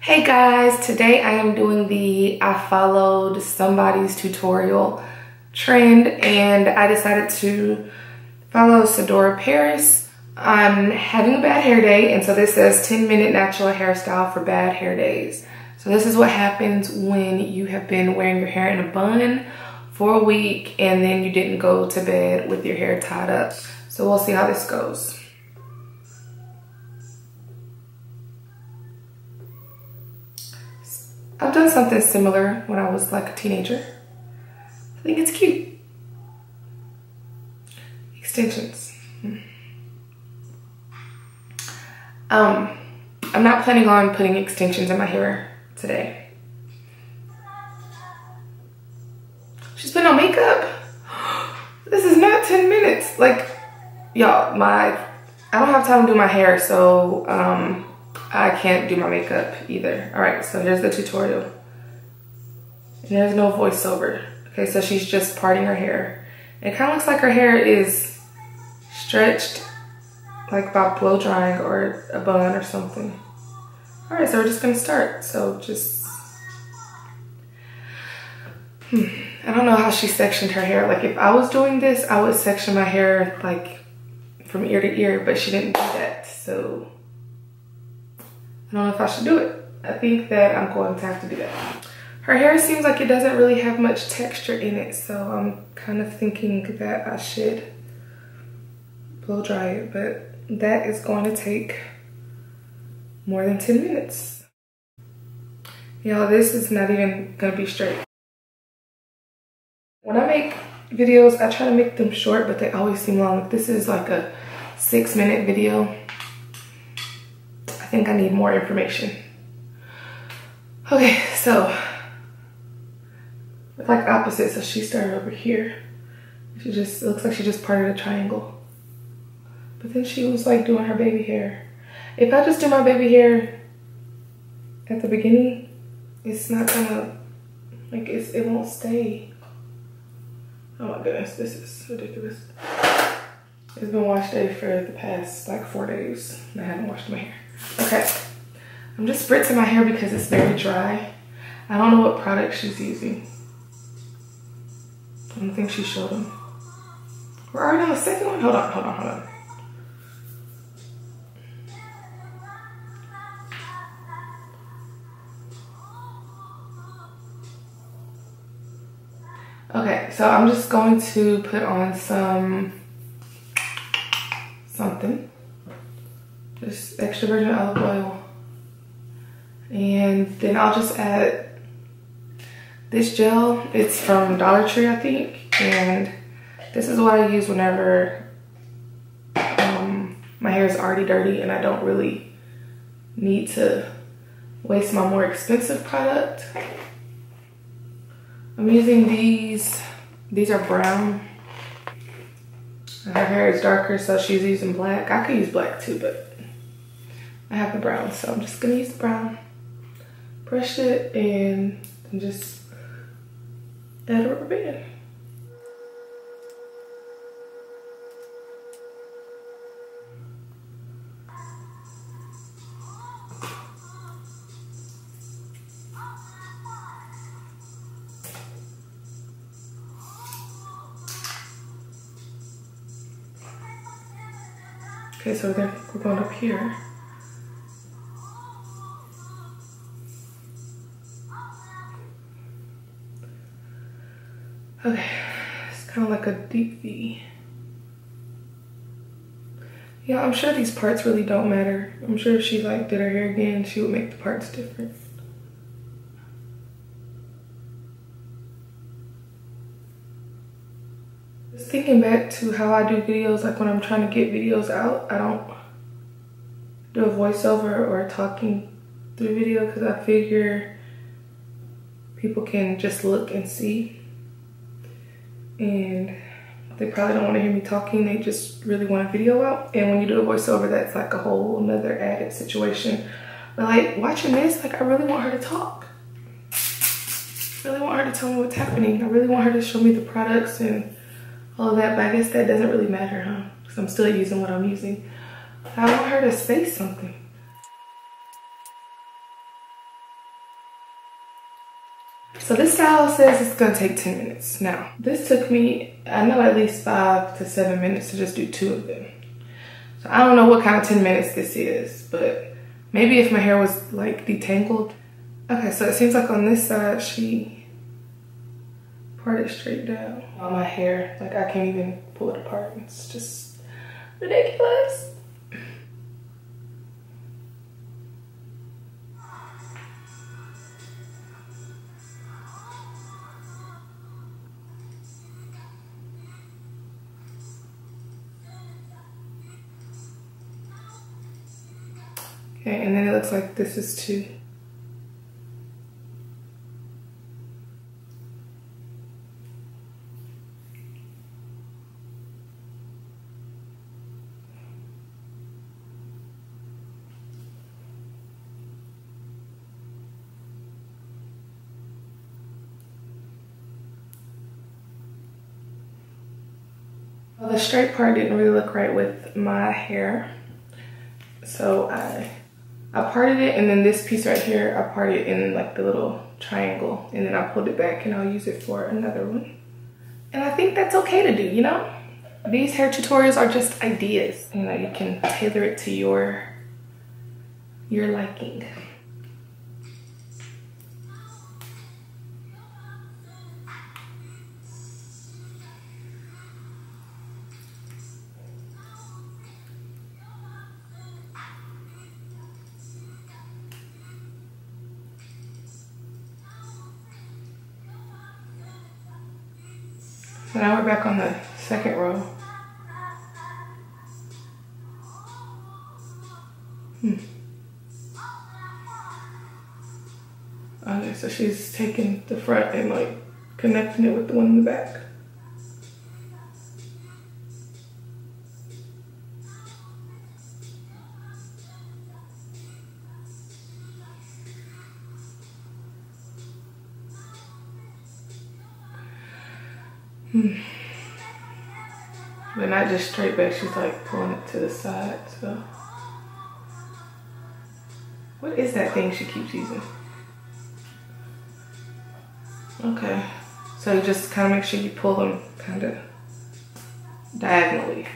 Hey guys, today I am doing the I followed somebody's tutorial trend and I decided to follow Sadora Paris. I'm having a bad hair day, and so this says 10-minute natural hairstyle for bad hair days. So this is what happens when you have been wearing your hair in a bun for a week and then you didn't go to bed with your hair tied up. So we'll see how this goes. I've done something similar when I was like a teenager. I think it's cute. Extensions. I'm not planning on putting extensions in my hair today. She's putting on makeup. This is not 10 minutes. Like, y'all, I don't have time to do my hair, so I can't do my makeup either. All right, so here's the tutorial. And there's no voiceover. Okay, so she's just parting her hair. It kind of looks like her hair is stretched like by blow drying or a bun or something. All right, so we're just gonna start. So just, I don't know how she sectioned her hair. Like if I was doing this, I would section my hair like from ear to ear, but she didn't do that. So I don't know if I should do it. I think that I'm going to have to do that. Her hair seems like it doesn't really have much texture in it, so I'm kind of thinking that I should blow dry it, but that is going to take more than 10 minutes. Y'all, this is not even gonna be straight. When I make videos, I try to make them short, but they always seem long. This is like a 6-minute video. I think I need more information. Okay, so it's like opposite. So she started over here. She just, it looks like she just parted a triangle. But then she was like doing her baby hair. If I just do my baby hair at the beginning, it's not gonna, like it won't stay. Oh my goodness, this is ridiculous. It's been wash day for the past like 4 days and I haven't washed my hair. Okay, I'm just spritzing my hair because it's very dry. I don't know what product she's using. I don't think she showed them. We're already on the second one? Hold on. Okay, so I'm just going to put on something. Just extra virgin olive oil. And then I'll just add this gel. It's from Dollar Tree, I think. And this is what I use whenever my hair is already dirty and I don't really need to waste my more expensive product. I'm using these. These are brown. Her hair is darker, so she's using black. I could use black too, but I have the brown, so I'm just gonna use the brown. Brush it and just add a rubber band. Okay, so then we're going up here. Okay, it's kind of like a deep V. Yeah, I'm sure these parts really don't matter. I'm sure if she like did her hair again, she would make the parts different. Just thinking back to how I do videos, like when I'm trying to get videos out, I don't do a voiceover or talking through video because I figure people can just look and see. And they probably don't want to hear me talking, they just really want a video out. And when you do a voiceover, that's like a whole another added situation. But like watching this, like I really want her to talk. I really want her to tell me what's happening. I really want her to show me the products and all of that, but I guess that doesn't really matter, huh? Because I'm still using what I'm using. I want her to say something. So this style says it's gonna take 10 minutes. Now, this took me, I know, at least 5 to 7 minutes to just do 2 of them. So I don't know what kind of 10 minutes this is, but maybe if my hair was like detangled. Okay, so it seems like on this side, she parted straight down on my hair. Like I can't even pull it apart. It's just ridiculous. Okay, and then it looks like this is too. Well, the straight part didn't really look right with my hair, so I parted it, and then this piece right here, I parted in like the little triangle, and then I pulled it back and I'll use it for another one. And I think that's okay to do, you know? These hair tutorials are just ideas. You know, you can tailor it to your liking. So now we're back on the second row. Okay, so she's taking the front and like connecting it with the one in the back. But not just straight back, she's like pulling it to the side, so. What is that thing she keeps using? Okay, so you just kind of make sure you pull them kind of diagonally.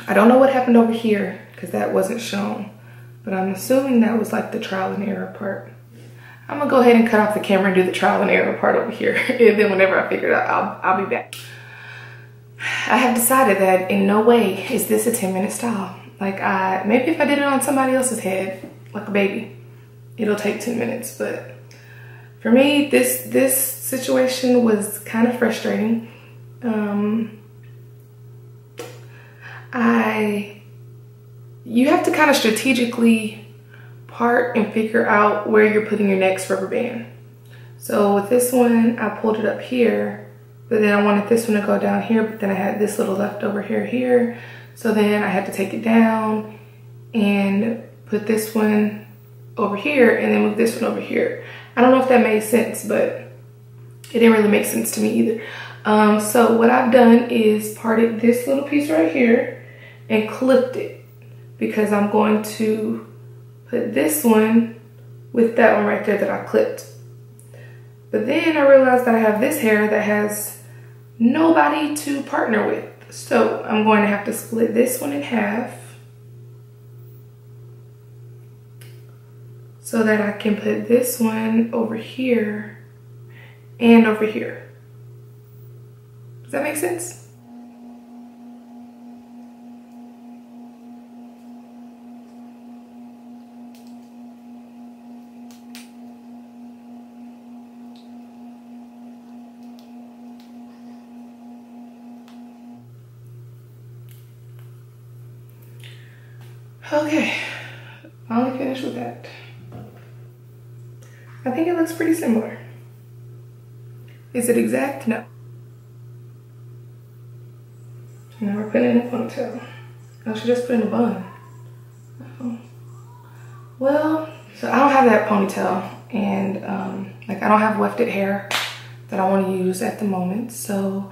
I don't know what happened over here because that wasn't shown, but I'm assuming that was like the trial and error part. I'm gonna go ahead and cut off the camera and do the trial and error part over here. And then whenever I figure it out, I'll be back. I have decided that in no way is this a 10-minute style. Like maybe if I did it on somebody else's head, like a baby, it'll take 10 minutes. But for me, this situation was kind of frustrating. You have to kind of strategically part and figure out where you're putting your next rubber band. So with this one, I pulled it up here, but then I wanted this one to go down here, but then I had this little leftover hair here. So then I had to take it down and put this one over here and then move this one over here. I don't know if that made sense, but it didn't really make sense to me either. So what I've done is parted this little piece right here and clipped it because I'm going to put this one with that one right there that I clipped. But then I realized that I have this hair that has nobody to partner with. So I'm going to have to split this one in half so that I can put this one over here and over here. Does that make sense? Okay, finally finished with that. I think it looks pretty similar. Is it exact? No. Now we're putting in a ponytail. I should just put in a bun. Oh. Well, so I don't have that ponytail, and like I don't have wefted hair that I want to use at the moment. So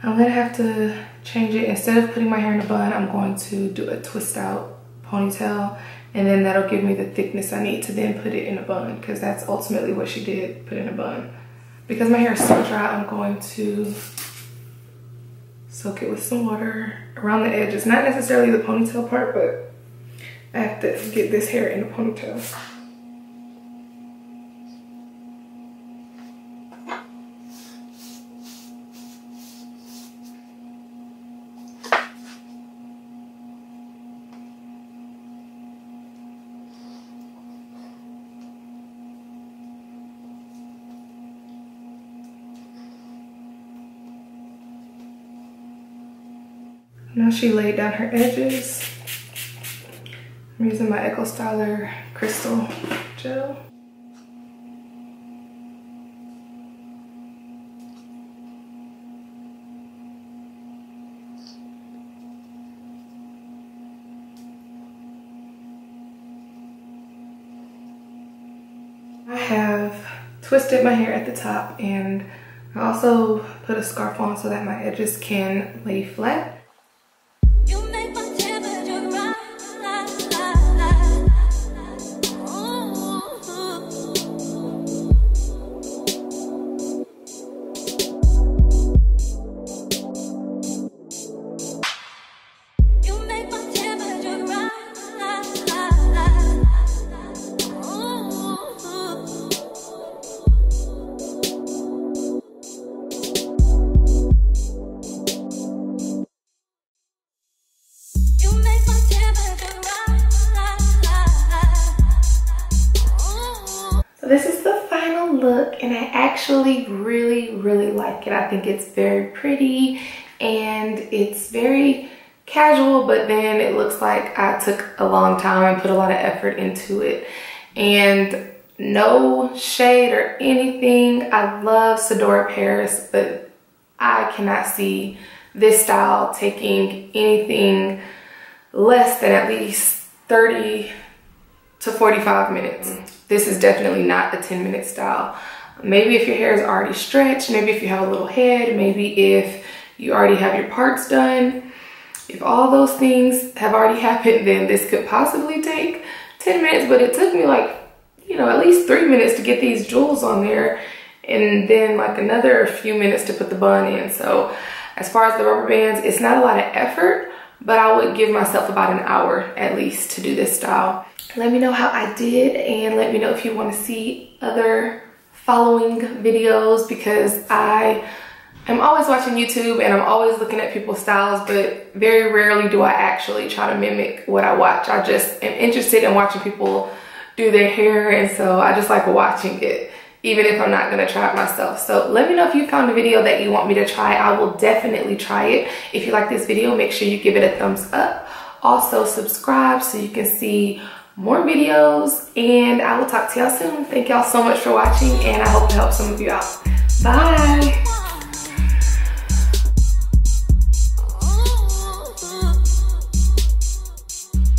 I'm gonna have to change it. Instead of putting my hair in a bun, I'm going to do a twist out ponytail, and then that'll give me the thickness I need to then put it in a bun, because that's ultimately what she did, put in a bun. because my hair is so dry, I'm going to soak it with some water around the edges. Not necessarily the ponytail part, but I have to get this hair in the ponytail. Now she laid down her edges. I'm using my Echo Styler Crystal Gel. I have twisted my hair at the top, and I also put a scarf on so that my edges can lay flat. This is the final look, and I actually really like it. I think it's very pretty and it's very casual, but then it looks like I took a long time and put a lot of effort into it. And no shade or anything, I love Sadora Paris, but I cannot see this style taking anything less than at least 30 to 45 minutes. This is definitely not a 10-minute style. Maybe if your hair is already stretched, maybe if you have a little head, maybe if you already have your parts done. If all those things have already happened, then this could possibly take 10 minutes, but it took me like, you know, at least 3 minutes to get these jewels on there, and then like another few minutes to put the bun in. So as far as the rubber bands, it's not a lot of effort, but I would give myself about an hour at least to do this style. Let me know how I did, and let me know if you want to see other following videos, because I am always watching YouTube and I'm always looking at people's styles, but very rarely do I actually try to mimic what I watch. I just am interested in watching people do their hair, and so I just like watching it, even if I'm not going to try it myself. So let me know if you found a video that you want me to try. I will definitely try it. If you like this video, make sure you give it a thumbs up. Also subscribe so you can see more videos, and I will talk to y'all soon. Thank y'all so much for watching, and I hope to help some of you out. Bye.